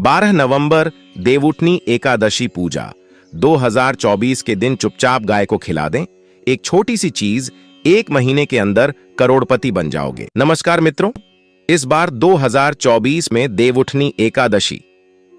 12 नवंबर देवउठनी एकादशी पूजा। 2024 के दिन चुपचाप गाय को खिला दें। एक छोटी सी चीज 1 महीने के अंदर करोड़पति बन जाओगे। नमस्कार मित्रों, इस बार 2024 में देवउठनी एकादशी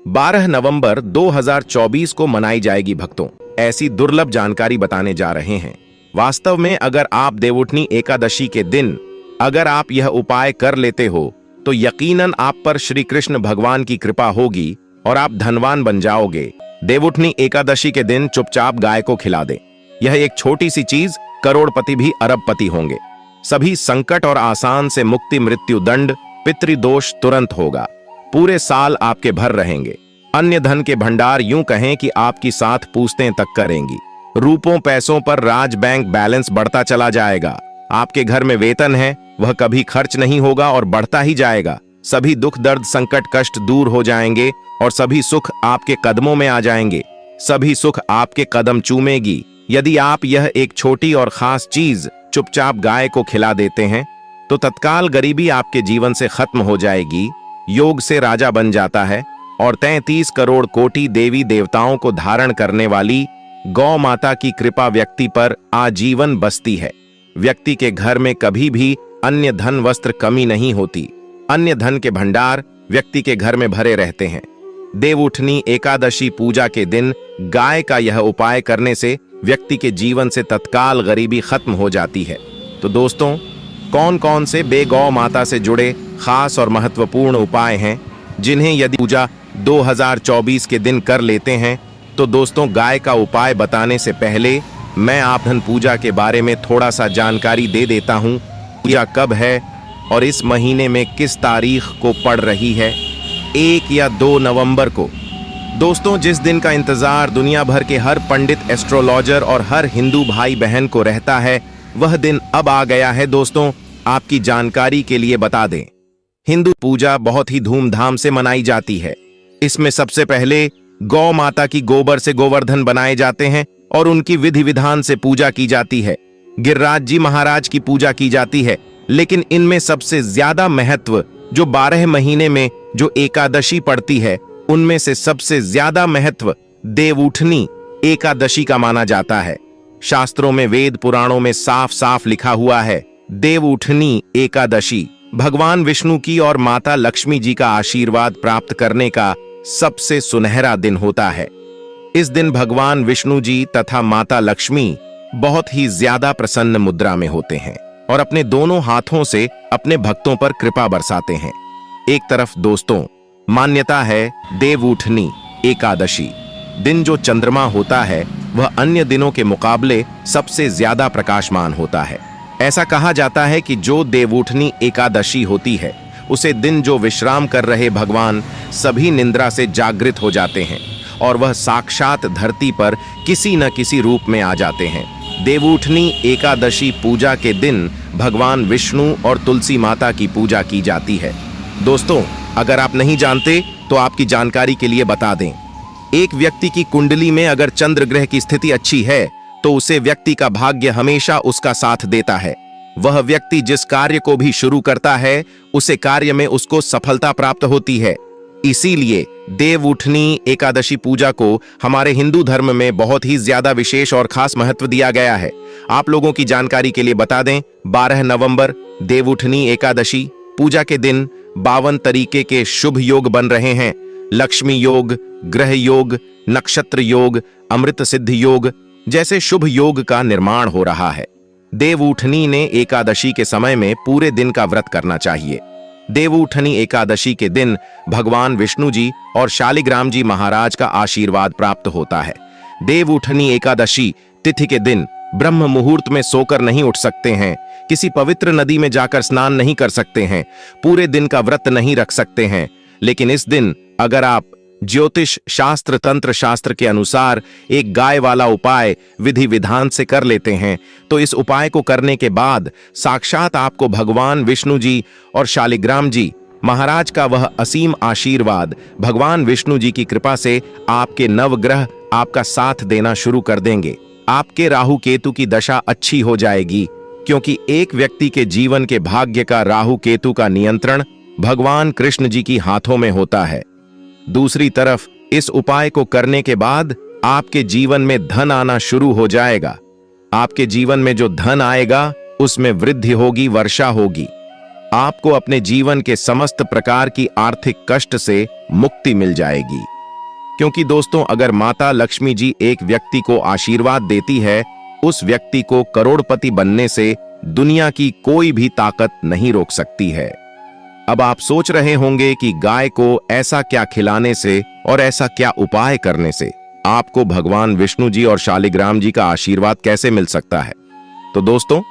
12 नवंबर 2024 को मनाई जाएगी। भक्तों, ऐसी दुर्लभ जानकारी बताने जा रहे हैं। वास्तव में अगर आप देवउठनी एकादशी के दिन अगर आप यह उपाय कर लेते हो तो यकीनन आप पर श्री कृष्ण भगवान की कृपा होगी और आप धनवान बन जाओगे। देवउठनी एकादशी के दिन चुपचाप गाय को खिला दें। यह एक छोटी सी चीज करोड़पति भी अरबपति होंगे। सभी संकट और आसान से मुक्ति, मृत्यु दंड, पितृदोष तुरंत होगा। पूरे साल आपके भर रहेंगे। अन्य धन के भंडार यूं कहें कि आपकी साथ पूछतें तक करेंगी। रूपों पैसों पर राज बैंक बैलेंस बढ़ता चला जाएगा। आपके घर में वेतन है वह कभी खर्च नहीं होगा और बढ़ता ही जाएगा। सभी दुख दर्द संकट कष्ट दूर हो जाएंगे और सभी सुख आपके कदमों में आ जाएंगे। सभी सुख आपके कदम चूमेगी। यदि आप यह एक छोटी और खास चीज चुपचाप गाय को खिला देते हैं तो तत्काल गरीबी आपके जीवन से खत्म हो जाएगी। योग से राजा बन जाता है और 33 करोड़ कोटि देवी देवताओं को धारण करने वाली गौ माता की कृपा व्यक्ति पर आजीवन बसती है। व्यक्ति के घर में कभी भी अन्य धन वस्त्र कमी नहीं होती। अन्य धन के भंडार व्यक्ति के घर में भरे रहते हैं। देवउठनी एकादशी पूजा के दिन गाय का यह उपाय करने से व्यक्ति के जीवन से तत्काल गरीबी खत्म हो जाती है। तो दोस्तों, कौन कौन से बेगौ माता से जुड़े खास और महत्वपूर्ण उपाय हैं जिन्हें यदि पूजा 2024 के दिन कर लेते हैं तो दोस्तों, गाय का उपाय बताने से पहले मैं आप धन पूजा के बारे में थोड़ा सा जानकारी दे देता हूं। पूजा कब है और इस महीने में किस तारीख को पड़ रही है, 1 या 2 नवंबर को। दोस्तों, जिस दिन का इंतजार दुनिया भर के हर पंडित, एस्ट्रोलॉजर और हर हिंदू भाई बहन को रहता है, वह दिन अब आ गया है। दोस्तों, आपकी जानकारी के लिए बता दें, हिंदू पूजा बहुत ही धूमधाम से मनाई जाती है। इसमें सबसे पहले गौ माता की गोबर से गोवर्धन बनाए जाते हैं और उनकी विधि विधान से पूजा की जाती है। गिरिराज जी महाराज की पूजा की जाती है। लेकिन इनमें सबसे ज्यादा महत्व जो 12 महीने में जो एकादशी पड़ती है उनमें से सबसे ज्यादा महत्व देवउठनी एकादशी का माना जाता है। शास्त्रों में, वेद पुराणों में साफ साफ लिखा हुआ है, देवउठनी एकादशी भगवान विष्णु की और माता लक्ष्मी जी का आशीर्वाद प्राप्त करने का सबसे सुनहरा दिन होता है। इस दिन भगवान विष्णु जी तथा माता लक्ष्मी बहुत ही ज्यादा प्रसन्न मुद्रा में होते हैं और अपने दोनों हाथों से अपने भक्तों पर कृपा बरसाते हैं। एक तरफ दोस्तों, मान्यता है देवउठनी एकादशी दिन जो चंद्रमा होता है वह अन्य दिनों के मुकाबले सबसे ज्यादा प्रकाशमान होता है। ऐसा कहा जाता है कि जो देवउठनी एकादशी होती है उसे दिन जो विश्राम कर रहे भगवान सभी निद्रा से जागृत हो जाते हैं और वह साक्षात धरती पर किसी न किसी रूप में आ जाते हैं। देवउठनी एकादशी पूजा के दिन भगवान विष्णु और तुलसी माता की पूजा की जाती है। दोस्तों, अगर आप नहीं जानते तो आपकी जानकारी के लिए बता दें, एक व्यक्ति की कुंडली में अगर चंद्र ग्रह की स्थिति अच्छी है तो उसे व्यक्ति का भाग्य हमेशा उसका साथ देता है। वह व्यक्ति जिस कार्य को भी शुरू करता है उसे कार्य में उसको सफलता प्राप्त होती है। इसीलिए देवउठनी एकादशी पूजा को हमारे हिंदू धर्म में बहुत ही ज्यादा विशेष और खास महत्व दिया गया है। आप लोगों की जानकारी के लिए बता दें, 12 नवंबर देवउठनी एकादशी पूजा के दिन 52 तरीके के शुभ योग बन रहे हैं। लक्ष्मी योग, ग्रह योग, नक्षत्र योग, अमृत सिद्धि योग जैसे शुभ योग का निर्माण हो रहा है। देवउठनी ने एकादशी के समय में पूरे दिन का व्रत करना चाहिए। देवउठनी एकादशी के दिन भगवान विष्णु जी और शालिग्राम जी महाराज का आशीर्वाद प्राप्त होता है। देवउठनी एकादशी तिथि के दिन ब्रह्म मुहूर्त में सोकर नहीं उठ सकते हैं, किसी पवित्र नदी में जाकर स्नान नहीं कर सकते हैं, पूरे दिन का व्रत नहीं रख सकते हैं। लेकिन इस दिन अगर आप ज्योतिष शास्त्र, तंत्र शास्त्र के अनुसार एक गाय वाला उपाय विधि विधान से कर लेते हैं तो इस उपाय को करने के बाद साक्षात आपको भगवान विष्णु जी और शालिग्राम जी महाराज का वह असीम आशीर्वाद, भगवान विष्णु जी की कृपा से आपके नवग्रह आपका साथ देना शुरू कर देंगे। आपके राहु केतु की दशा अच्छी हो जाएगी, क्योंकि एक व्यक्ति के जीवन के भाग्य का राहु केतु का नियंत्रण भगवान कृष्ण जी की हाथों में होता है। दूसरी तरफ इस उपाय को करने के बाद आपके जीवन में धन आना शुरू हो जाएगा। आपके जीवन में जो धन आएगा उसमें वृद्धि होगी, वर्षा होगी। आपको अपने जीवन के समस्त प्रकार की आर्थिक कष्ट से मुक्ति मिल जाएगी। क्योंकि दोस्तों, अगर माता लक्ष्मी जी एक व्यक्ति को आशीर्वाद देती है, उस व्यक्ति को करोड़पति बनने से दुनिया की कोई भी ताकत नहीं रोक सकती है। अब आप सोच रहे होंगे कि गाय को ऐसा क्या खिलाने से और ऐसा क्या उपाय करने से आपको भगवान विष्णु जी और शालिग्राम जी का आशीर्वाद कैसे मिल सकता है। तो दोस्तों,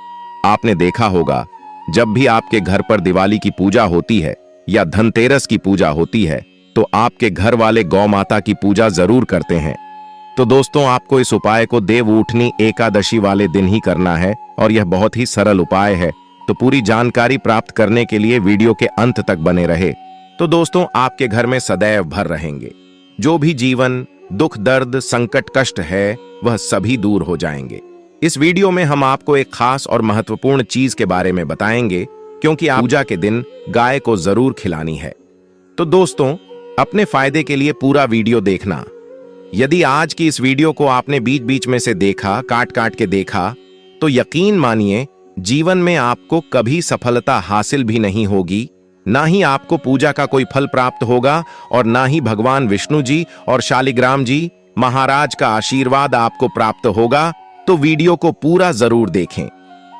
आपने देखा होगा, जब भी आपके घर पर दिवाली की पूजा होती है या धनतेरस की पूजा होती है, तो आपके घर वाले गौ माता की पूजा जरूर करते हैं। तो दोस्तों, आपको इस उपाय को देवउठनी एकादशी वाले दिन ही करना है और यह बहुत ही सरल उपाय है। तो पूरी जानकारी प्राप्त करने के लिए वीडियो के अंत तक बने रहे। तो दोस्तों, आपके घर में सदैव भर रहेंगे। जो भी जीवन दुख, दर्द, संकट, कष्ट है, वह सभी दूर हो जाएंगे। इस वीडियो में हम आपको एक खास और महत्वपूर्ण चीज के बारे में बताएंगे, क्योंकि पूजा के दिन गाय को जरूर खिलानी है। तो दोस्तों, अपने फायदे के लिए पूरा वीडियो देखना। यदि आज की इस वीडियो को आपने बीच बीच में से देखा, काट काट के देखा, तो यकीन मानिए जीवन में आपको कभी सफलता हासिल भी नहीं होगी, ना ही आपको पूजा का कोई फल प्राप्त होगा और ना ही भगवान विष्णु जी और शालिग्राम जी महाराज का आशीर्वाद आपको प्राप्त होगा। तो वीडियो को पूरा जरूर देखें,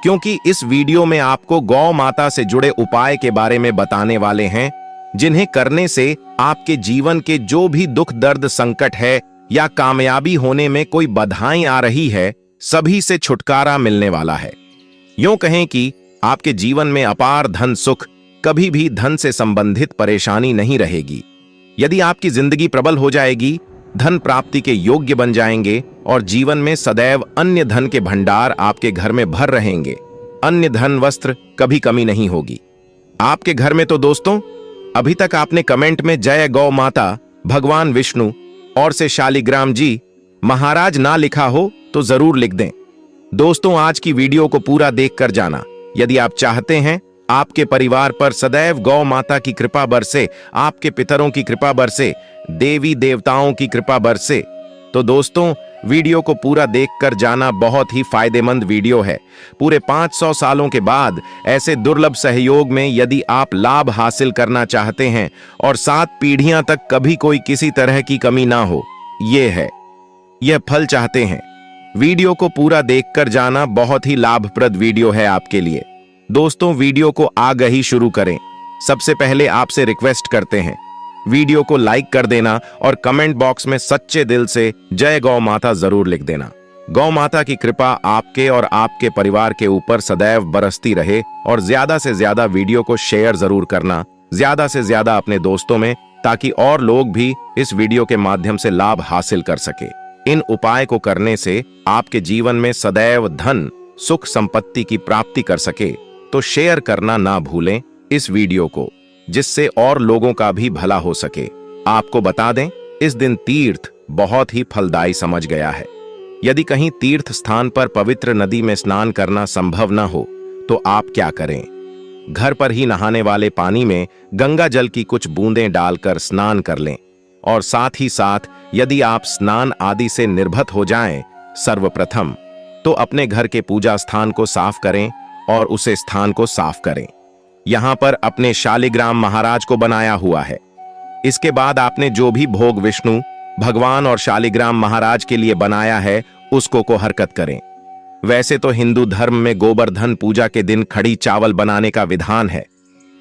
क्योंकि इस वीडियो में आपको गौ माता से जुड़े उपाय के बारे में बताने वाले हैं, जिन्हें करने से आपके जीवन के जो भी दुख, दर्द, संकट है या कामयाबी होने में कोई बाधाएं आ रही है, सभी से छुटकारा मिलने वाला है। यूं कहें कि आपके जीवन में अपार धन सुख, कभी भी धन से संबंधित परेशानी नहीं रहेगी। यदि आपकी जिंदगी प्रबल हो जाएगी, धन प्राप्ति के योग्य बन जाएंगे और जीवन में सदैव अन्य धन के भंडार आपके घर में भर रहेंगे। अन्य धन, वस्त्र कभी कमी नहीं होगी आपके घर में। तो दोस्तों, अभी तक आपने कमेंट में जय गौ माता, भगवान विष्णु और से शालिग्राम जी महाराज ना लिखा हो तो जरूर लिख दें। दोस्तों, आज की वीडियो को पूरा देख कर जाना। यदि आप चाहते हैं आपके परिवार पर सदैव गौ माता की कृपा बरसे, आपके पितरों की कृपा बरसे, देवी देवताओं की कृपा बरसे, तो दोस्तों वीडियो को पूरा देखकर जाना। बहुत ही फायदेमंद वीडियो है। पूरे 500 सालों के बाद ऐसे दुर्लभ सहयोग में यदि आप लाभ हासिल करना चाहते हैं और 7 पीढ़ियां तक कभी कोई किसी तरह की कमी ना हो, यह फल चाहते हैं, वीडियो को पूरा देखकर जाना। बहुत ही लाभप्रद वीडियो है आपके लिए। दोस्तों, वीडियो को आगे ही शुरू करें। सबसे पहले आपसे रिक्वेस्ट करते हैं, वीडियो को लाइक कर देना और कमेंट बॉक्स में सच्चे दिल से जय गौ माता जरूर लिख देना। गौ माता की कृपा आपके और आपके परिवार के ऊपर सदैव बरसती रहे। और ज्यादा से ज्यादा वीडियो को शेयर जरूर करना, ज्यादा से ज्यादा अपने दोस्तों में, ताकि और लोग भी इस वीडियो के माध्यम से लाभ हासिल कर सके। इन उपाय को करने से आपके जीवन में सदैव धन, सुख, संपत्ति की प्राप्ति कर सके। तो शेयर करना ना भूलें इस वीडियो को, जिससे और लोगों का भी भला हो सके। आपको बता दें, इस दिन तीर्थ बहुत ही फलदायी समझ गया है। यदि कहीं तीर्थ स्थान पर पवित्र नदी में स्नान करना संभव न हो, तो आप क्या करें, घर पर ही नहाने वाले पानी में गंगा जल की कुछ बूंदें डालकर स्नान कर लें। और साथ ही साथ यदि आप स्नान आदि से निर्भत हो जाएं, सर्वप्रथम तो अपने घर के पूजा स्थान को साफ करें और उसे स्थान को साफ करें। यहां पर अपने शालिग्राम महाराज को बनाया हुआ है। इसके बाद आपने जो भी भोग विष्णु भगवान और शालिग्राम महाराज के लिए बनाया है, उसको को हरकत करें। वैसे तो हिंदू धर्म में गोवर्धन पूजा के दिन खड़ी चावल बनाने का विधान है,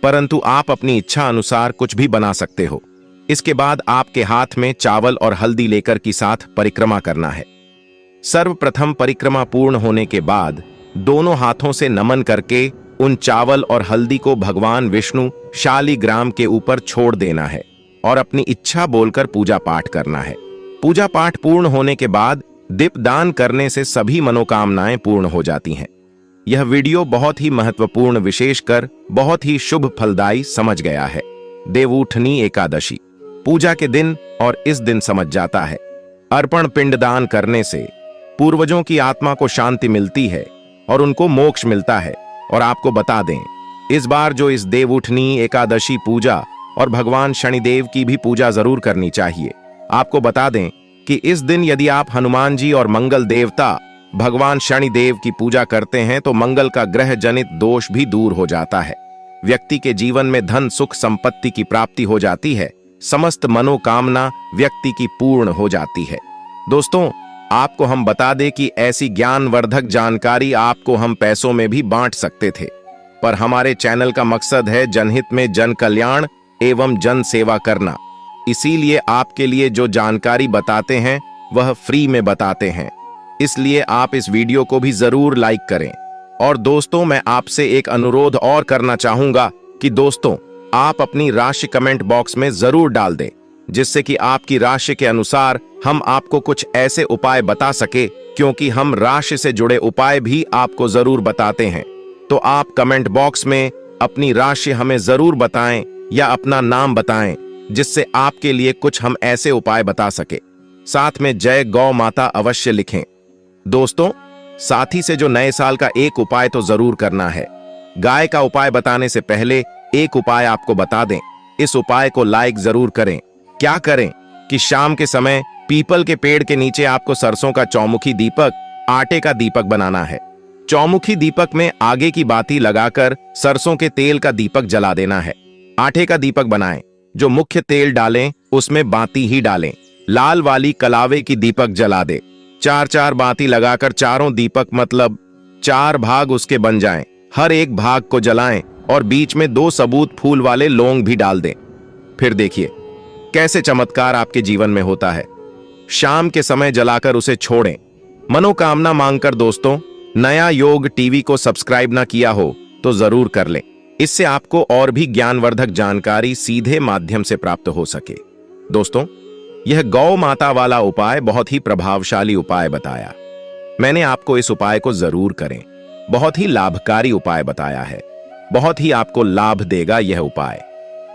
परंतु आप अपनी इच्छा अनुसार कुछ भी बना सकते हो। इसके बाद आपके हाथ में चावल और हल्दी लेकर की साथ परिक्रमा करना है। सर्वप्रथम परिक्रमा पूर्ण होने के बाद दोनों हाथों से नमन करके उन चावल और हल्दी को भगवान विष्णु शालिग्राम के ऊपर छोड़ देना है और अपनी इच्छा बोलकर पूजा पाठ करना है। पूजा पाठ पूर्ण होने के बाद दीपदान करने से सभी मनोकामनाएं पूर्ण हो जाती हैं। यह वीडियो बहुत ही महत्वपूर्ण, विशेषकर बहुत ही शुभ फलदायी समझ गया है। देवउठनी एकादशी पूजा के दिन और इस दिन समझ जाता है। अर्पण पिंडदान करने से पूर्वजों की आत्मा को शांति मिलती है और उनको मोक्ष मिलता है। और आपको बता दें, इस बार जो इस देवउठनी एकादशी पूजा और भगवान शनिदेव की भी पूजा जरूर करनी चाहिए। आपको बता दें कि इस दिन यदि आप हनुमान जी और मंगल देवता भगवान शनिदेव की पूजा करते हैं तो मंगल का ग्रह जनित दोष भी दूर हो जाता है। व्यक्ति के जीवन में धन सुख संपत्ति की प्राप्ति हो जाती है। समस्त मनोकामना व्यक्ति की पूर्ण हो जाती है। दोस्तों, आपको हम बता दें कि ऐसी ज्ञानवर्धक जानकारी आपको हम पैसों में भी बांट सकते थे, पर हमारे चैनल का मकसद है जनहित में जन कल्याण एवं जन सेवा करना। इसीलिए आपके लिए जो जानकारी बताते हैं वह फ्री में बताते हैं। इसलिए आप इस वीडियो को भी जरूर लाइक करें। और दोस्तों, मैं आपसे एक अनुरोध और करना चाहूंगा कि दोस्तों, आप अपनी राशि कमेंट बॉक्स में जरूर डाल दें, जिससे कि आपकी राशि के अनुसार हम आपको कुछ ऐसे उपाय बता सके, क्योंकि हम राशि से जुड़े उपाय भी आपको जरूर बताते हैं। तो आप कमेंट बॉक्स में अपनी राशि हमें जरूर बताएं या अपना नाम बताएं, जिससे आपके लिए कुछ हम ऐसे उपाय बता सके। साथ में जय गौ माता अवश्य लिखें। दोस्तों, साथी से जो नए साल का एक उपाय तो जरूर करना है। गाय का उपाय बताने से पहले एक उपाय आपको बता दें। इस उपाय को लाइक जरूर करें। क्या करें कि शाम के समय पीपल के पेड़ के नीचे आपको सरसों का चौमुखी दीपक, आटे का दीपक बनाना है। चौमुखी दीपक में आगे की बाती लगाकर सरसों के तेल का दीपक जला देना है। आटे का दीपक बनाएं, जो मुख्य तेल डालें उसमें बाती ही डालें। लाल वाली कलावे की दीपक जला दे। 4-4 बाती लगाकर चारों दीपक मतलब 4 भाग उसके बन जाएं। हर एक भाग को जलाएं और बीच में 2 सबूत फूल वाले लौंग भी डाल दें। फिर देखिए कैसे चमत्कार आपके जीवन में होता है। शाम के समय जलाकर उसे छोड़ें। मनोकामना मांगकर। दोस्तों, नया योग टीवी को सब्सक्राइब ना किया हो तो जरूर कर लें। इससे आपको और भी ज्ञानवर्धक जानकारी सीधे माध्यम से प्राप्त हो सके। दोस्तों, यह गौ माता वाला उपाय बहुत ही प्रभावशाली उपाय बताया। मैंने आपको इस उपाय को जरूर करें। बहुत ही लाभकारी उपाय बताया है। बहुत ही आपको लाभ देगा यह उपाय।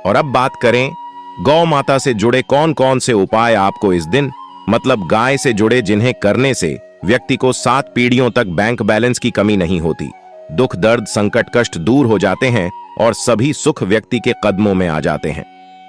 और अब बात करें गौ माता से जुड़े कौन कौन से उपाय आपको इस दिन, मतलब गाय से जुड़े, जिन्हें करने से व्यक्ति को 7 पीढ़ियों तक बैंक बैलेंस की कमी नहीं होती, दुख दर्द संकट कष्ट दूर हो जाते हैं और सभी सुख व्यक्ति के कदमों में आ जाते हैं।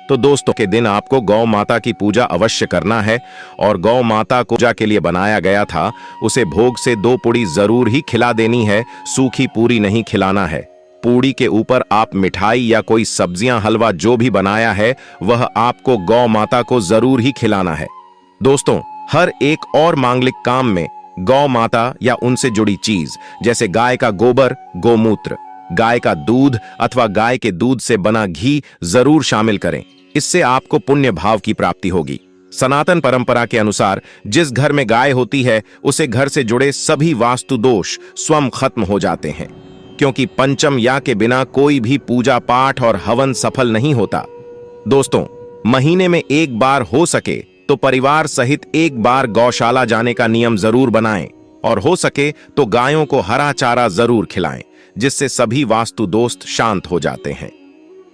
तो दोस्तों, के दिन आपको गौ माता की पूजा अवश्य करना है। और गौ माता को पूजा के लिए बनाया गया था, उसे भोग से 2 पूड़ी जरूर ही खिला देनी है। सूखी पूरी नहीं खिलाना है। पूड़ी के ऊपर आप मिठाई या कोई सब्जियां, हलवा जो भी बनाया है वह आपको गौ माता को जरूर ही खिलाना है। दोस्तों, हर एक और मांगलिक काम में गौ माता या उनसे जुड़ी चीज, जैसे गाय का गोबर, गोमूत्र, गाय का दूध अथवा गाय के दूध से बना घी जरूर शामिल करें। इससे आपको पुण्य भाव की प्राप्ति होगी। सनातन परंपरा के अनुसार जिस घर में गाय होती है उसे घर से जुड़े सभी वास्तु दोष स्वयं खत्म हो जाते हैं, क्योंकि पंचम या के बिना कोई भी पूजा पाठ और हवन सफल नहीं होता। दोस्तों, महीने में एक बार हो सके तो परिवार सहित एक बार गौशाला जाने का नियम जरूर बनाएं और हो सके तो गायों को हरा चारा जरूर खिलाएं, जिससे सभी वास्तु दोस्त शांत हो जाते हैं।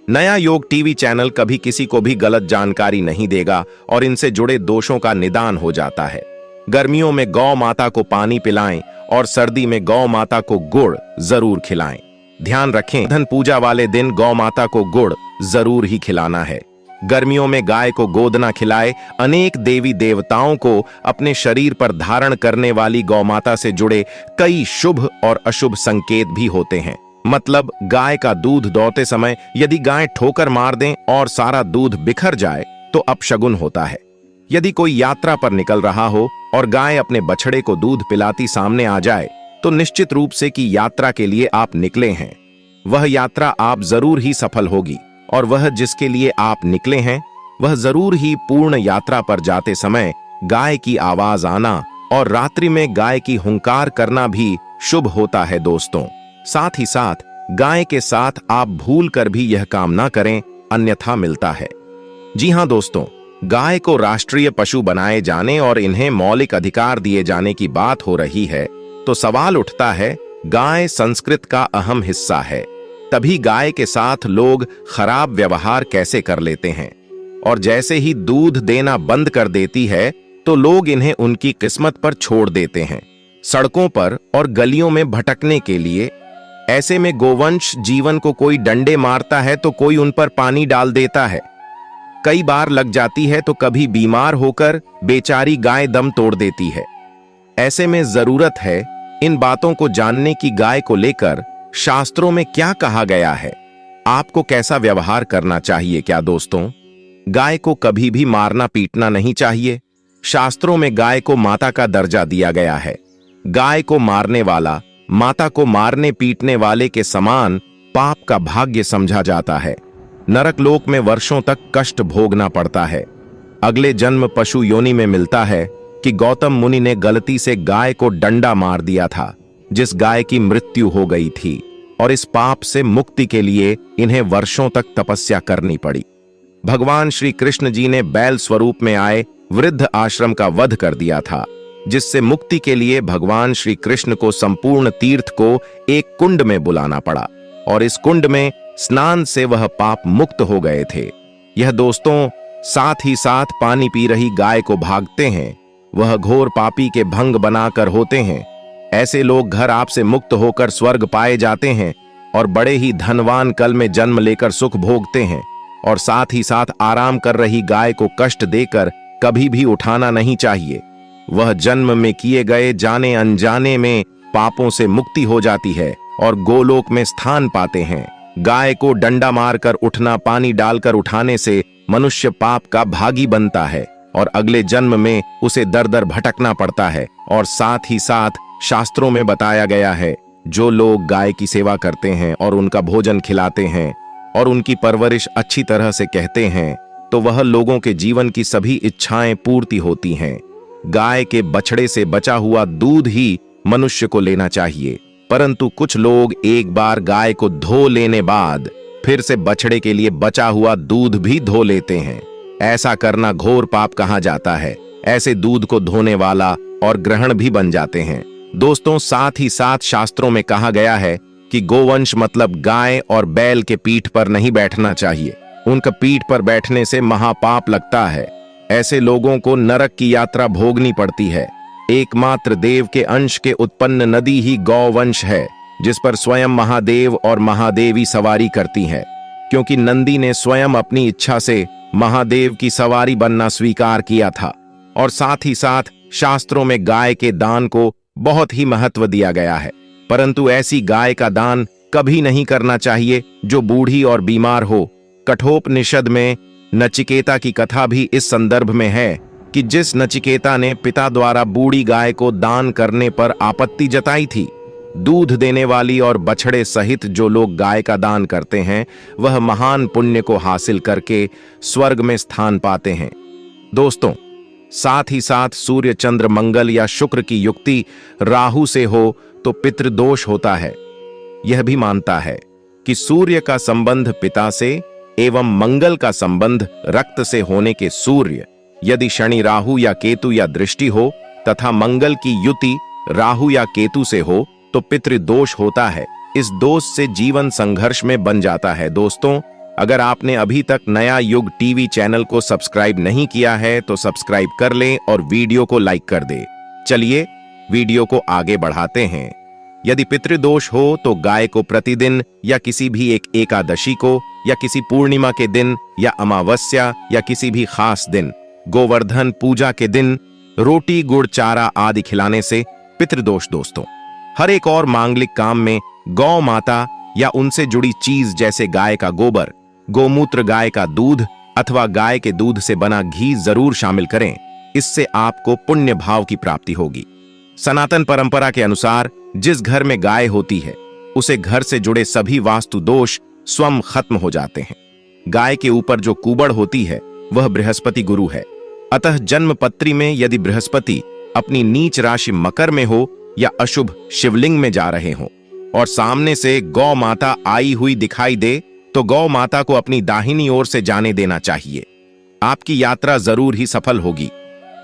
नया योग टीवी चैनल कभी किसी को भी गलत जानकारी नहीं देगा और इनसे जुड़े दोषों का निदान हो जाता है। गर्मियों में गौ माता को पानी पिलाएं और सर्दी में गौ माता को गुड़ जरूर खिलाएं। ध्यान रखें, धन पूजा वाले दिन गौ माता को गुड़ जरूर ही खिलाना है। गर्मियों में गाय को गोदना खिलाए। अनेक देवी देवताओं को अपने शरीर पर धारण करने वाली गौ माता से जुड़े कई शुभ और अशुभ संकेत भी होते हैं। मतलब गाय का दूध दौड़ते समय यदि गाय ठोकर मार दें और सारा दूध बिखर जाए तो अपशगुन होता है। यदि कोई यात्रा पर निकल रहा हो और गाय अपने बछड़े को दूध पिलाती सामने आ जाए तो निश्चित रूप से कि यात्रा के लिए आप निकले हैं, वह यात्रा आप जरूर ही सफल होगी। और वह जिसके लिए आप निकले हैं वह जरूर ही पूर्ण यात्रा पर जाते समय गाय की आवाज आना और रात्रि में गाय की हुंकार करना भी शुभ होता है। दोस्तों, साथ ही साथ गाय के साथ आप भूल कर भी यह काम ना करें, अन्यथा मिलता है। जी हां दोस्तों, गाय को राष्ट्रीय पशु बनाए जाने और इन्हें मौलिक अधिकार दिए जाने की बात हो रही है तो सवाल उठता है, गाय संस्कृत का अहम हिस्सा है, तभी गाय के साथ लोग खराब व्यवहार कैसे कर लेते हैं। और जैसे ही दूध देना बंद कर देती है तो लोग इन्हें उनकी किस्मत पर छोड़ देते हैं, सड़कों पर और गलियों में भटकने के लिए। ऐसे में गोवंश जीवन को कोई डंडे मारता है तो कोई उन पर पानी डाल देता है। कई बार लग जाती है तो कभी बीमार होकर बेचारी गाय दम तोड़ देती है। ऐसे में जरूरत है इन बातों को जानने की गाय को लेकर शास्त्रों में क्या कहा गया है, आपको कैसा व्यवहार करना चाहिए। क्या दोस्तों, गाय को कभी भी मारना पीटना नहीं चाहिए। शास्त्रों में गाय को माता का दर्जा दिया गया है। गाय को मारने वाला माता को मारने पीटने वाले के समान पाप का भाग्य समझा जाता है। नरक लोक में वर्षों तक कष्ट भोगना पड़ता है। अगले जन्म पशु योनि में मिलता है कि गौतम मुनि ने गलती से गाय को डंडा मार दिया था, जिस गाय की मृत्यु हो गई थी, और इस पाप से मुक्ति के लिए इन्हें वर्षों तक तपस्या करनी पड़ी। भगवान श्री कृष्ण जी ने बैल स्वरूप में आए वृद्ध आश्रम का वध कर दिया था, जिससे मुक्ति के लिए भगवान श्री कृष्ण को संपूर्ण तीर्थ को एक कुंड में बुलाना पड़ा, और इस कुंड में स्नान से वह पाप मुक्त हो गए थे। यह दोस्तों, साथ ही साथ पानी पी रही गाय को भागते हैं, वह घोर पापी के भंग बनाकर होते हैं। ऐसे लोग घर आपसे मुक्त होकर स्वर्ग पाए जाते हैं और बड़े ही धनवान कल में जन्म लेकर सुख भोगते हैं। और साथ ही साथ आराम कर रही गाय को कष्ट देकर कभी भी उठाना नहीं चाहिए। वह जन्म में किए गए जाने अनजाने में पापों से मुक्ति हो जाती है और गोलोक में स्थान पाते हैं। गाय को डंडा मारकर उठना, पानी डालकर उठाने से मनुष्य पाप का भागी बनता है और अगले जन्म में उसे दर दर भटकना पड़ता है। और साथ ही साथ शास्त्रों में बताया गया है, जो लोग गाय की सेवा करते हैं और उनका भोजन खिलाते हैं और उनकी परवरिश अच्छी तरह से कहते हैं, तो वह लोगों के जीवन की सभी इच्छाएं पूर्ति होती हैं। गाय के बछड़े से बचा हुआ दूध ही मनुष्य को लेना चाहिए, परंतु कुछ लोग एक बार गाय को धो लेने बाद फिर से बछड़े के लिए बचा हुआ दूध भी धो लेते हैं। ऐसा करना घोर पाप कहा जाता है। ऐसे दूध को धोने वाला और ग्रहण भी बन जाते हैं। दोस्तों, साथ ही साथ शास्त्रों में कहा गया है कि गोवंश मतलब गाय और बैल के पीठ पर नहीं बैठना चाहिए। उनका पीठ पर बैठने से महापाप लगता है। ऐसे लोगों को नरक की यात्रा भोगनी पड़ती है। एकमात्र देव के अंश के उत्पन्न नदी ही गौवंश है, जिस पर स्वयं महादेव और महादेवी सवारी करती है, क्योंकि नंदी ने स्वयं अपनी इच्छा से महादेव की सवारी बनना स्वीकार किया था। और साथ ही साथ शास्त्रों में गाय के दान को बहुत ही महत्व दिया गया है, परंतु ऐसी गाय का दान कभी नहीं करना चाहिए जो बूढ़ी और बीमार हो। कठोपनिषद में नचिकेता की कथा भी इस संदर्भ में है कि जिस नचिकेता ने पिता द्वारा बूढ़ी गाय को दान करने पर आपत्ति जताई थी। दूध देने वाली और बछड़े सहित जो लोग गाय का दान करते हैं, वह महान पुण्य को हासिल करके स्वर्ग में स्थान पाते हैं। दोस्तों, साथ ही साथ सूर्य, चंद्र, मंगल या शुक्र की युक्ति राहु से हो तो पितृदोष होता है। यह भी मानता है कि सूर्य का संबंध पिता से एवं मंगल का संबंध रक्त से होने के सूर्य, यदि शनि, राहु या केतु या दृष्टि हो तथा मंगल की युति राहु या केतु से हो तो पितृदोष होता है। इस दोष से जीवन संघर्ष में बन जाता है। दोस्तों, अगर आपने अभी तक नया युग टीवी चैनल को सब्सक्राइब नहीं किया है तो सब्सक्राइब कर लें और वीडियो को लाइक कर दें। चलिए वीडियो को आगे बढ़ाते हैं। यदि पितृदोष हो तो गाय को प्रतिदिन या किसी भी एक एकादशी को या किसी पूर्णिमा के दिन या अमावस्या या किसी भी खास दिन, गोवर्धन पूजा के दिन रोटी, गुड़, चारा आदि खिलाने से पितृदोष। दोस्तों, हर एक और मांगलिक काम में गौ माता या उनसे जुड़ी चीज जैसे गाय का गोबर, गोमूत्र, गाय का दूध अथवा गाय के दूध से बना घी जरूर शामिल करें। इससे आपको पुण्य भाव की प्राप्ति होगी। सनातन परंपरा के अनुसार जिस घर में गाय होती है उसे घर से जुड़े सभी वास्तु दोष स्वयं खत्म हो जाते हैं। गाय के ऊपर जो कुबड़ होती है वह बृहस्पति गुरु है। अतः जन्म पत्री में यदि बृहस्पति अपनी नीच राशि मकर में हो या अशुभ शिवलिंग में जा रहे हो और सामने से गौ माता आई हुई दिखाई दे तो गौ माता को अपनी दाहिनी ओर से जाने देना चाहिए। आपकी यात्रा जरूर ही सफल होगी।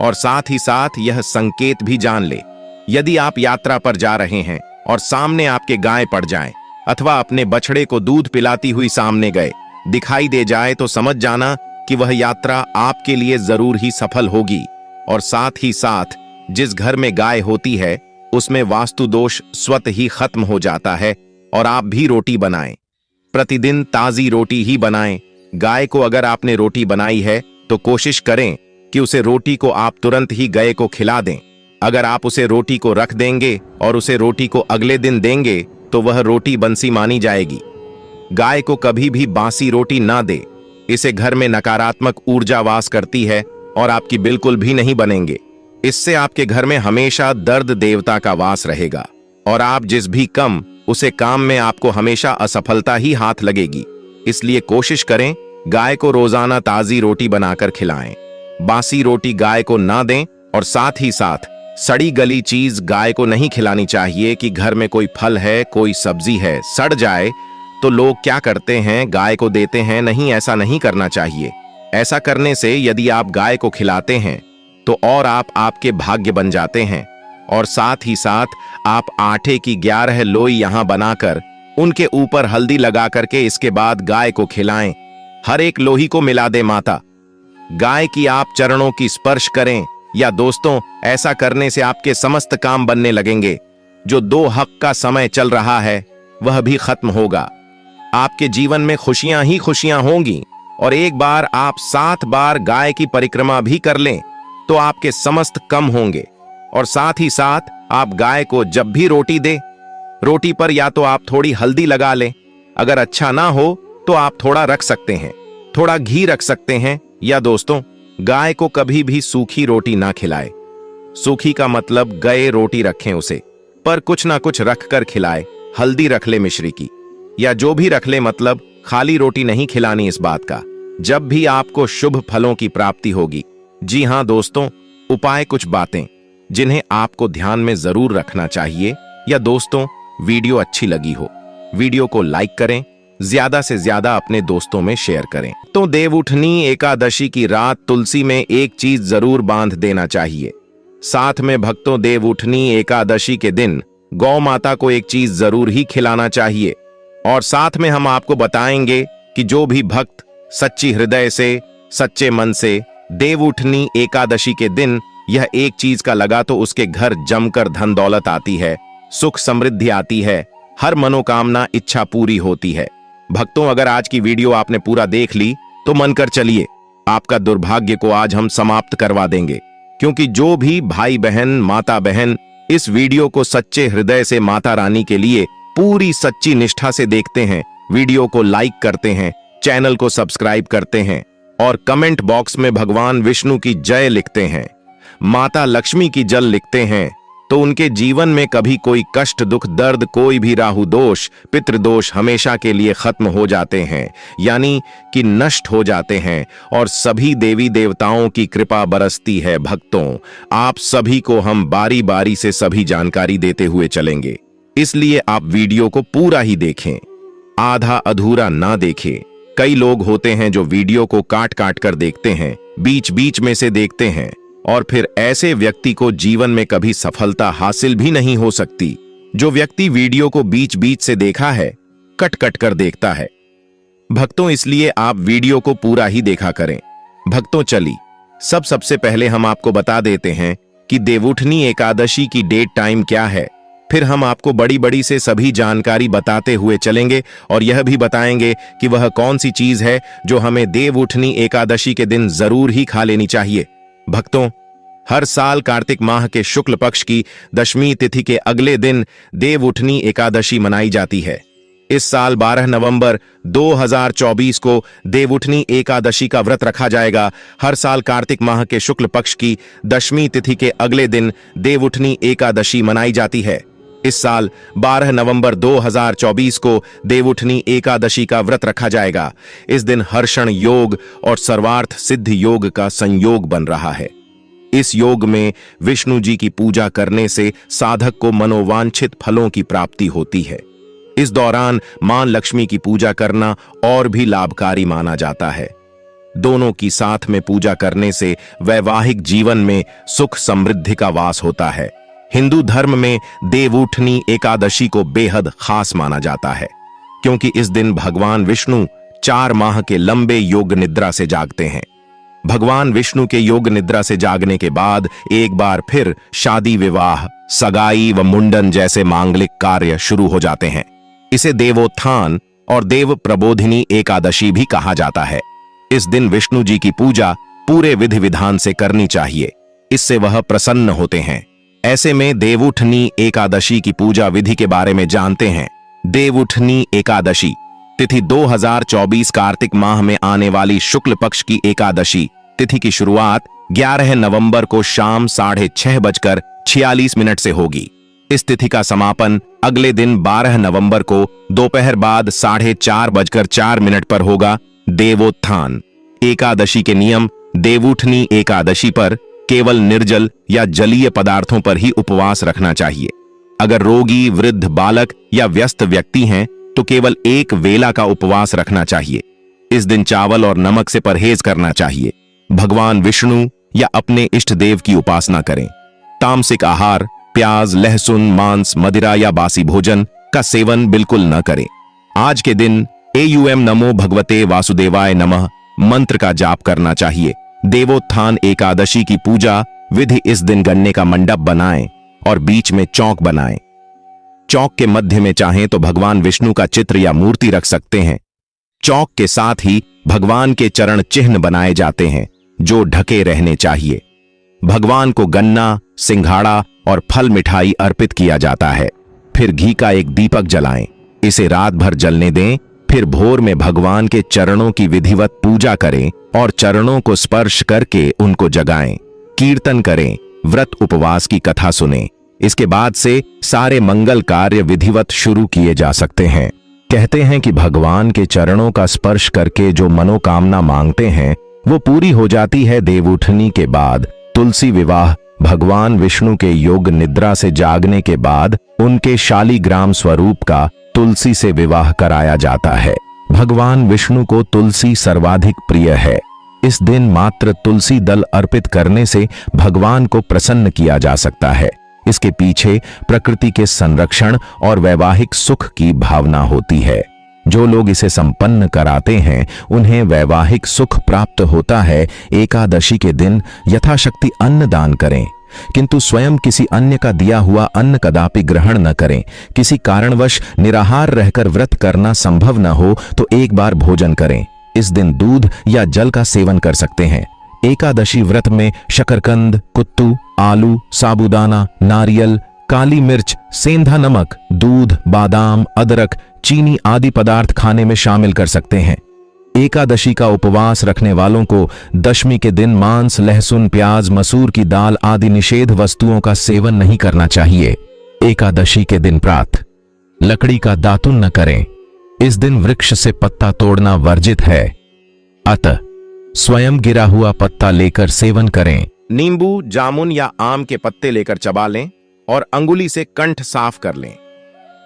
और साथ ही साथ यह संकेत भी जान ले, यदि आप यात्रा पर जा रहे हैं और सामने आपके गाय पड़ जाए अथवा अपने बछड़े को दूध पिलाती हुई सामने गए दिखाई दे जाए तो समझ जाना कि वह यात्रा आपके लिए जरूर ही सफल होगी। और साथ ही साथ जिस घर में गाय होती है उसमें वास्तु दोष स्वत ही खत्म हो जाता है। और आप भी रोटी बनाएं, प्रतिदिन ताजी रोटी ही बनाएं गाय को अगर आपने रोटी बनाई है तो कोशिश करें कि उसे रोटी को आप तुरंत ही गाय को खिला दें। अगर आप उसे रोटी को रख देंगे और उसे रोटी को अगले दिन देंगे तो वह रोटी बंसी मानी जाएगी। गाय को कभी भी बासी रोटी ना दे, इसे घर में नकारात्मक ऊर्जा वास करती है और आपकी बिल्कुल भी नहीं बनेंगे। इससे आपके घर में हमेशा दर्द देवता का वास रहेगा और आप जिस भी कम उसे काम में आपको हमेशा असफलता ही हाथ लगेगी। इसलिए कोशिश करें गाय को रोजाना ताजी रोटी बनाकर खिलाएं। बासी रोटी गाय को ना दें और साथ ही साथ सड़ी गली चीज गाय को नहीं खिलानी चाहिए कि घर में कोई फल है, कोई सब्जी है, सड़ जाए तो लोग क्या करते हैं, गाय को देते हैं। नहीं, ऐसा नहीं करना चाहिए। ऐसा करने से यदि आप गाय को खिलाते हैं तो और आप आपके भाग्य बन जाते हैं। और साथ ही साथ आप आटे की 11 लोई यहां बनाकर उनके ऊपर हल्दी लगा करके इसके बाद गाय को खिलाएं। हर एक लोही को मिला दे माता, गाय की आप चरणों की स्पर्श करें। या दोस्तों, ऐसा करने से आपके समस्त काम बनने लगेंगे। जो 2 हक का समय चल रहा है वह भी खत्म होगा। आपके जीवन में खुशियां ही खुशियां होंगी। और एक बार आप 7 बार गाय की परिक्रमा भी कर लें तो आपके समस्त कम होंगे। और साथ ही साथ आप गाय को जब भी रोटी दें, रोटी पर या तो आप थोड़ी हल्दी लगा लें, अगर अच्छा ना हो तो आप थोड़ा रख सकते हैं, थोड़ा घी रख सकते हैं। या दोस्तों, गाय को कभी भी सूखी रोटी ना खिलाए। सूखी का मतलब गए रोटी रखें उसे, पर कुछ ना कुछ रख कर खिलाए। हल्दी रख ले मिश्री की, या जो भी रख ले, मतलब खाली रोटी नहीं खिलानी। इस बात का जब भी आपको शुभ फलों की प्राप्ति होगी। जी हां दोस्तों, उपाय कुछ बातें जिन्हें आपको ध्यान में जरूर रखना चाहिए। या दोस्तों, वीडियो अच्छी लगी हो, वीडियो को लाइक करें, ज्यादा से ज्यादा अपने दोस्तों में शेयर करें। तो देवउठनी एकादशी की रात तुलसी में एक चीज जरूर बांध देना चाहिए। साथ में भक्तों, देवउठनी एकादशी के दिन गौ माता को एक चीज जरूर ही खिलाना चाहिए। और साथ में हम आपको बताएंगे कि जो भी भक्त सच्ची हृदय से, सच्चे मन से देवउठनी एकादशी के दिन यह एक चीज का लगा तो उसके घर जमकर धन दौलत आती है, सुख समृद्धि आती है, हर मनोकामना इच्छा पूरी होती है। भक्तों, अगर आज की वीडियो आपने पूरा देख ली तो मन कर चलिए, आपका दुर्भाग्य को आज हम समाप्त करवा देंगे। क्योंकि जो भी भाई बहन, माता बहन इस वीडियो को सच्चे हृदय से माता रानी के लिए पूरी सच्ची निष्ठा से देखते हैं, वीडियो को लाइक करते हैं, चैनल को सब्सक्राइब करते हैं और कमेंट बॉक्स में भगवान विष्णु की जय लिखते हैं, माता लक्ष्मी की जल लिखते हैं, तो उनके जीवन में कभी कोई कष्ट, दुख, दर्द, कोई भी राहु दोष, पितृदोष हमेशा के लिए खत्म हो जाते हैं, यानी कि नष्ट हो जाते हैं और सभी देवी देवताओं की कृपा बरसती है। भक्तों, आप सभी को हम बारी बारी से सभी जानकारी देते हुए चलेंगे, इसलिए आप वीडियो को पूरा ही देखें, आधा अधूरा ना देखें। कई लोग होते हैं जो वीडियो को काट काट कर देखते हैं, बीच बीच में से देखते हैं, और फिर ऐसे व्यक्ति को जीवन में कभी सफलता हासिल भी नहीं हो सकती। जो व्यक्ति वीडियो को बीच बीच से देखा है, कट कट कर देखता है। भक्तों, इसलिए आप वीडियो को पूरा ही देखा करें। भक्तों, चली सबसे पहले हम आपको बता देते हैं कि देवउठनी एकादशी की डेट टाइम क्या है। फिर हम आपको बड़ी बड़ी से सभी जानकारी बताते हुए चलेंगे और यह भी बताएंगे कि वह कौन सी चीज है जो हमें देवउठनी एकादशी के दिन जरूर ही खा लेनी चाहिए। भक्तों, हर साल कार्तिक माह के शुक्ल पक्ष की दशमी तिथि के अगले दिन देवउठनी एकादशी मनाई जाती है। इस साल 12 नवंबर 2024 को देवउठनी एकादशी का व्रत रखा जाएगा। हर साल कार्तिक माह के शुक्ल पक्ष की दशमी तिथि के अगले दिन देवउठनी एकादशी मनाई जाती है। इस साल 12 नवंबर 2024 को देवउठनी एकादशी का व्रत रखा जाएगा। इस दिन हर्षण योग और सर्वार्थ सिद्ध योग का संयोग बन रहा है। इस योग में विष्णु जी की पूजा करने से साधक को मनोवांछित फलों की प्राप्ति होती है। इस दौरान मां लक्ष्मी की पूजा करना और भी लाभकारी माना जाता है। दोनों की साथ में पूजा करने से वैवाहिक जीवन में सुख समृद्धि का वास होता है। हिंदू धर्म में देवउठनी एकादशी को बेहद खास माना जाता है, क्योंकि इस दिन भगवान विष्णु 4 माह के लंबे योग निद्रा से जागते हैं। भगवान विष्णु के योग निद्रा से जागने के बाद एक बार फिर शादी, विवाह, सगाई व मुंडन जैसे मांगलिक कार्य शुरू हो जाते हैं। इसे देवोत्थान और देव प्रबोधिनी एकादशी भी कहा जाता है। इस दिन विष्णु जी की पूजा पूरे विधि विधान से करनी चाहिए, इससे वह प्रसन्न होते हैं। ऐसे में देवउठनी एकादशी की पूजा विधि के बारे में जानते हैं। देवउठनी एकादशी तिथि 2024 कार्तिक माह में आने वाली शुक्ल पक्ष की एकादशी तिथि की शुरुआत 11 नवंबर को शाम 6:46 से होगी। इस तिथि का समापन अगले दिन 12 नवंबर को दोपहर बाद 4:04 पर होगा। देवोत्थान एकादशी के नियम। देवउठनी एकादशी पर केवल निर्जल या जलीय पदार्थों पर ही उपवास रखना चाहिए। अगर रोगी, वृद्ध, बालक या व्यस्त व्यक्ति हैं तो केवल एक वेला का उपवास रखना चाहिए। इस दिन चावल और नमक से परहेज करना चाहिए। भगवान विष्णु या अपने इष्ट देव की उपासना करें। तामसिक आहार, प्याज, लहसुन, मांस, मदिरा या बासी भोजन का सेवन बिल्कुल न करें। आज के दिन एयूएम नमो भगवते वासुदेवाय नमः मंत्र का जाप करना चाहिए। देवोत्थान एकादशी की पूजा विधि। इस दिन गन्ने का मंडप बनाएं और बीच में चौक बनाएं। चौक के मध्य में चाहें तो भगवान विष्णु का चित्र या मूर्ति रख सकते हैं। चौक के साथ ही भगवान के चरण चिन्ह बनाए जाते हैं जो ढके रहने चाहिए। भगवान को गन्ना, सिंघाड़ा और फल मिठाई अर्पित किया जाता है। फिर घी का एक दीपक जलाएं, इसे रात भर जलने दें। फिर भोर में भगवान के चरणों की विधिवत पूजा करें और चरणों को स्पर्श करके उनको जगाएं। कीर्तन करें, व्रत उपवास की कथा सुनें। इसके बाद से सारे मंगल कार्य विधिवत शुरू किए जा सकते हैं। कहते हैं कि भगवान के चरणों का स्पर्श करके जो मनोकामना मांगते हैं वो पूरी हो जाती है। देवउठनी के बाद तुलसी विवाह। भगवान विष्णु के योग निद्रा से जागने के बाद उनके शालिग्राम स्वरूप का तुलसी से विवाह कराया जाता है। भगवान विष्णु को तुलसी सर्वाधिक प्रिय है। इस दिन मात्र तुलसी दल अर्पित करने से भगवान को प्रसन्न किया जा सकता है। इसके पीछे प्रकृति के संरक्षण और वैवाहिक सुख की भावना होती है। जो लोग इसे संपन्न कराते हैं उन्हें वैवाहिक सुख प्राप्त होता है। एकादशी के दिन यथाशक्ति अन्न दान करें, किंतु स्वयं किसी अन्य का दिया हुआ अन्न कदापि ग्रहण न करें। किसी कारणवश निराहार रहकर व्रत करना संभव न हो तो एक बार भोजन करें। इस दिन दूध या जल का सेवन कर सकते हैं। एकादशी व्रत में शकरकंद, कुत्तू, आलू, साबूदाना, नारियल, काली मिर्च, सेंधा नमक, दूध, बादाम, अदरक, चीनी आदि पदार्थ खाने में शामिल कर सकते हैं। एकादशी का उपवास रखने वालों को दशमी के दिन मांस, लहसुन, प्याज, मसूर की दाल आदि निषेध वस्तुओं का सेवन नहीं करना चाहिए। एकादशी के दिन प्रातः लकड़ी का दातुन न करें। इस दिन वृक्ष से पत्ता तोड़ना वर्जित है, अतः स्वयं गिरा हुआ पत्ता लेकर सेवन करें। नींबू, जामुन या आम के पत्ते लेकर चबा लें और अंगुली से कंठ साफ कर लें।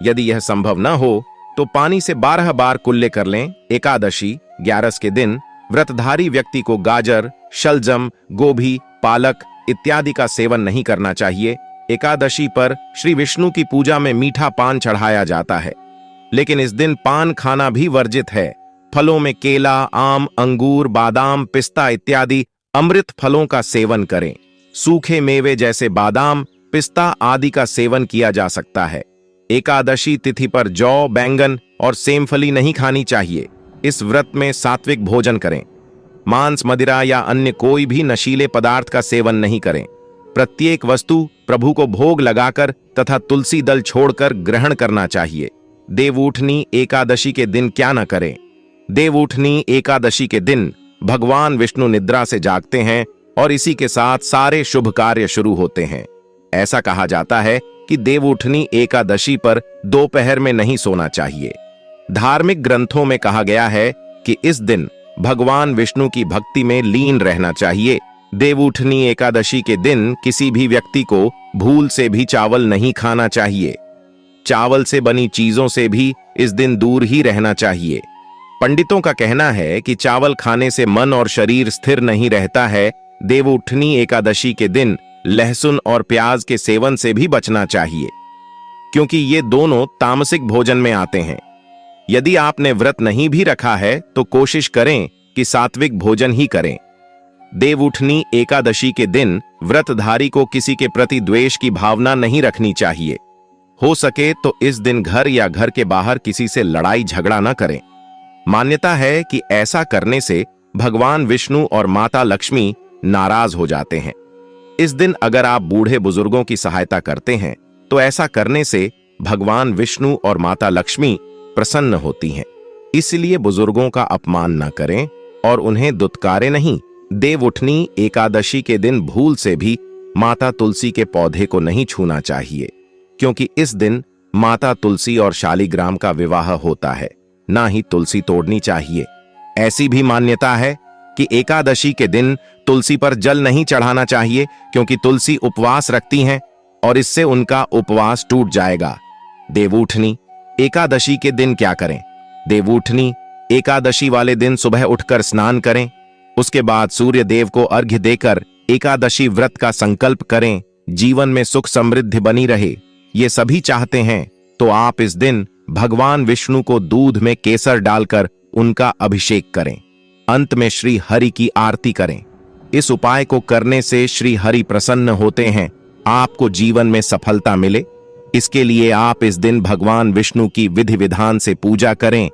यदि यह संभव न हो तो पानी से 12 बार कुल्ले कर लें। एकादशी 11 के दिन व्रतधारी व्यक्ति को गाजर, शलजम, गोभी, पालक इत्यादि का सेवन नहीं करना चाहिए। एकादशी पर श्री विष्णु की पूजा में मीठा पान चढ़ाया जाता है, लेकिन इस दिन पान खाना भी वर्जित है। फलों में केला, आम, अंगूर, बादाम, पिस्ता इत्यादि अमृत फलों का सेवन करें। सूखे मेवे जैसे बादाम, पिस्ता आदि का सेवन किया जा सकता है। एकादशी तिथि पर जौ, बैंगन और सेमफली नहीं खानी चाहिए। इस व्रत में सात्विक भोजन करें। मांस, मदिरा या अन्य कोई भी नशीले पदार्थ का सेवन नहीं करें। प्रत्येक वस्तु प्रभु को भोग लगाकर तथा तुलसी दल छोड़कर ग्रहण करना चाहिए। देवउठनी एकादशी के दिन क्या न करें। देवउठनी एकादशी के दिन भगवान विष्णु निद्रा से जागते हैं और इसी के साथ सारे शुभ कार्य शुरू होते हैं। ऐसा कहा जाता है कि देवउठनी एकादशी पर दोपहर में नहीं सोना चाहिए। धार्मिक ग्रंथों में कहा गया है कि इस दिन भगवान विष्णु की भक्ति में लीन रहना चाहिए। देवउठनी एकादशी के दिन किसी भी व्यक्ति को भूल से भी चावल नहीं खाना चाहिए। चावल से बनी चीजों से भी इस दिन दूर ही रहना चाहिए। पंडितों का कहना है कि चावल खाने से मन और शरीर स्थिर नहीं रहता है। देवउठनी एकादशी के दिन लहसुन और प्याज के सेवन से भी बचना चाहिए, क्योंकि ये दोनों तामसिक भोजन में आते हैं। यदि आपने व्रत नहीं भी रखा है तो कोशिश करें कि सात्विक भोजन ही करें। देवउठनी एकादशी के दिन व्रतधारी को किसी के प्रति द्वेष की भावना नहीं रखनी चाहिए। हो सके तो इस दिन घर या घर के बाहर किसी से लड़ाई झगड़ा न करें। मान्यता है कि ऐसा करने से भगवान विष्णु और माता लक्ष्मी नाराज हो जाते हैं। इस दिन अगर आप बूढ़े बुजुर्गों की सहायता करते हैं तो ऐसा करने से भगवान विष्णु और माता लक्ष्मी प्रसन्न होती हैं। इसलिए बुजुर्गों का अपमान न करें और उन्हें दुत्कारे नहीं। देवउठनी एकादशी के दिन भूल से भी माता तुलसी के पौधे को नहीं छूना चाहिए, क्योंकि इस दिन माता तुलसी और शालिग्राम का विवाह होता है, ना ही तुलसी तोड़नी चाहिए। ऐसी भी मान्यता है कि एकादशी के दिन तुलसी पर जल नहीं चढ़ाना चाहिए, क्योंकि तुलसी उपवास रखती हैं और इससे उनका उपवास टूट जाएगा। देवउठनी एकादशी के दिन क्या करें? देवउठनी एकादशी वाले दिन सुबह उठकर स्नान करें, उसके बाद सूर्य देव को अर्घ्य देकर एकादशी व्रत का संकल्प करें। जीवन में सुख समृद्धि बनी रहे, ये सभी चाहते हैं तो आप इस दिन भगवान विष्णु को दूध में केसर डालकर उनका अभिषेक करें। अंत में श्री हरि की आरती करें। इस उपाय को करने से श्री हरि प्रसन्न होते हैं, आपको जीवन में सफलता मिले। इसके लिए आप इस दिन भगवान विष्णु की विधि विधान से पूजा करें,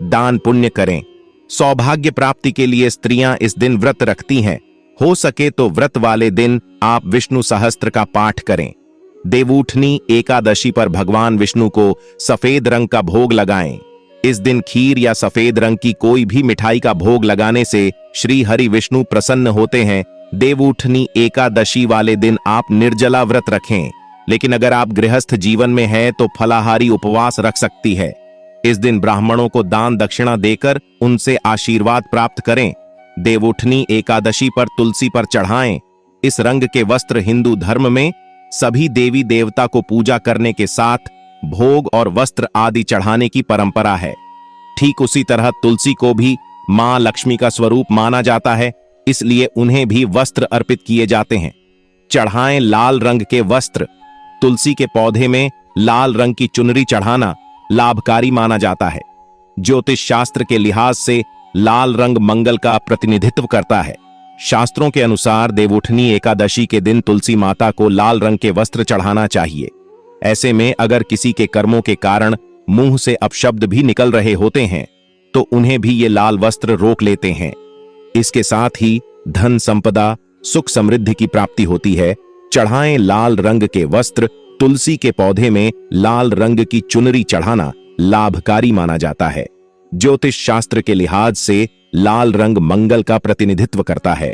दान पुण्य करें। सौभाग्य प्राप्ति के लिए स्त्रियां इस दिन व्रत रखती हैं। हो सके तो व्रत वाले दिन आप विष्णु सहस्त्र का पाठ करें। देवउठनी एकादशी पर भगवान विष्णु को सफेद रंग का भोग लगाएं। इस दिन खीर या सफेद रंग की कोई भी मिठाई का भोग लगाने से श्री हरि विष्णु प्रसन्न होते हैं। देवउठनी एकादशी वाले दिन आप निर्जला व्रत रखें, लेकिन अगर आप गृहस्थ जीवन में हैं तो फलाहारी उपवास रख सकती है। इस दिन ब्राह्मणों को दान दक्षिणा देकर उनसे आशीर्वाद प्राप्त करें। देवउठनी एकादशी पर तुलसी पर चढ़ाएं। इस रंग के वस्त्र हिंदू धर्म में सभी देवी देवता को पूजा करने के साथ भोग और वस्त्र आदि चढ़ाने की परंपरा है। ठीक उसी तरह तुलसी को भी मां लक्ष्मी का स्वरूप माना जाता है, इसलिए उन्हें भी वस्त्र अर्पित किए जाते हैं। चढ़ाएं लाल रंग के वस्त्र। तुलसी के पौधे में लाल रंग की चुनरी चढ़ाना लाभकारी माना जाता है। ज्योतिष शास्त्र के लिहाज से लाल रंग मंगल का प्रतिनिधित्व करता है। शास्त्रों के अनुसार देवउठनी एकादशी के दिन तुलसी माता को लाल रंग के वस्त्र चढ़ाना चाहिए। ऐसे में अगर किसी के कर्मों के कारण मुंह से अपशब्द भी निकल रहे होते हैं तो उन्हें भी ये लाल वस्त्र रोक लेते हैं। इसके साथ ही धन संपदा सुख समृद्धि की प्राप्ति होती है। चढ़ाएं लाल रंग के वस्त्र। तुलसी के पौधे में लाल रंग की चुनरी चढ़ाना लाभकारी माना जाता है। ज्योतिष शास्त्र के लिहाज से लाल रंग मंगल का प्रतिनिधित्व करता है।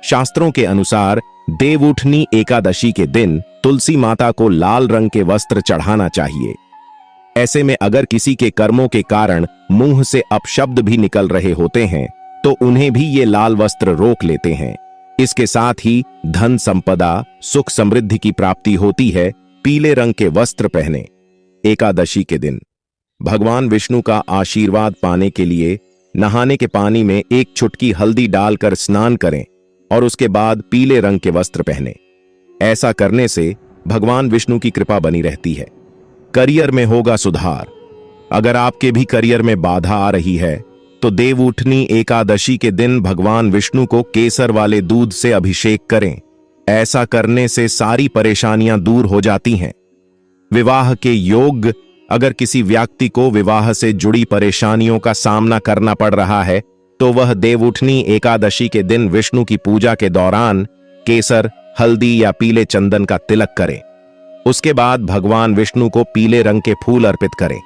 शास्त्रों के अनुसार देवउठनी एकादशी के दिन तुलसी माता को लाल रंग के वस्त्र चढ़ाना चाहिए। ऐसे में अगर किसी के कर्मों के कारण मुंह से अपशब्द भी निकल रहे होते हैं तो उन्हें भी ये लाल वस्त्र रोक लेते हैं। इसके साथ ही धन संपदा सुख समृद्धि की प्राप्ति होती है। पीले रंग के वस्त्र पहने। एकादशी के दिन भगवान विष्णु का आशीर्वाद पाने के लिए नहाने के पानी में एक चुटकी हल्दी डालकर स्नान करें और उसके बाद पीले रंग के वस्त्र पहने। ऐसा करने से भगवान विष्णु की कृपा बनी रहती है। करियर में होगा सुधार। अगर आपके भी करियर में बाधा आ रही है तो देवउठनी एकादशी के दिन भगवान विष्णु को केसर वाले दूध से अभिषेक करें। ऐसा करने से सारी परेशानियां दूर हो जाती हैं। विवाह के योग। अगर किसी व्यक्ति को विवाह से जुड़ी परेशानियों का सामना करना पड़ रहा है तो वह देवउठनी एकादशी के दिन विष्णु की पूजा के दौरान केसर हल्दी या पीले चंदन का तिलक करें। उसके बाद भगवान विष्णु को पीले रंग के फूल अर्पित करें।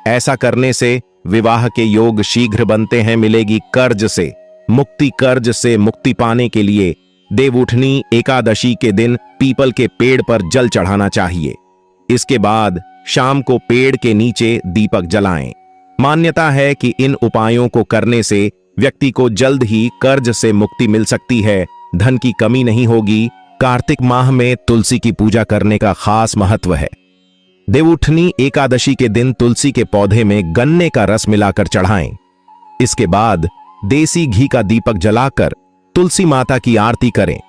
ऐसा करने से विवाह के योग शीघ्र बनते हैं। मिलेगी कर्ज से मुक्ति। कर्ज से मुक्ति पाने के लिए देवउठनी एकादशी के दिन पीपल के पेड़ पर जल चढ़ाना चाहिए। इसके बाद शाम को पेड़ के नीचे दीपक जलाएं। मान्यता है कि इन उपायों को करने से व्यक्ति को जल्द ही कर्ज से मुक्ति मिल सकती है, धन की कमी नहीं होगी। कार्तिक माह में तुलसी की पूजा करने का खास महत्व है। देवउठनी एकादशी के दिन तुलसी के पौधे में गन्ने का रस मिलाकर चढ़ाएं। इसके बाद देसी घी का दीपक जलाकर तुलसी माता की आरती करें।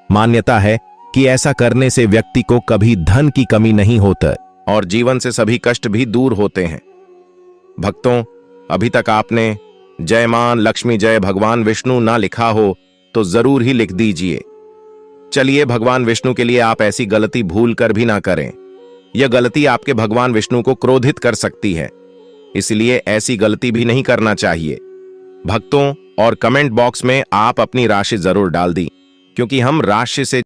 मान्यता है कि ऐसा करने से व्यक्ति को कभी धन की कमी नहीं होता और जीवन से सभी कष्ट भी दूर होते हैं। भक्तों, अभी तक आपने जय मां लक्ष्मी जय भगवान विष्णु ना लिखा हो तो जरूर ही लिख दीजिए। चलिए, भगवान विष्णु के लिए आप ऐसी गलती भूल कर भी ना करें। यह गलती आपके भगवान विष्णु को क्रोधित कर सकती है, इसलिए ऐसी गलती भी नहीं करना चाहिए। भक्तों, और कमेंट बॉक्स में आप अपनी राशि जरूर डाल दी, क्योंकि हम राशि से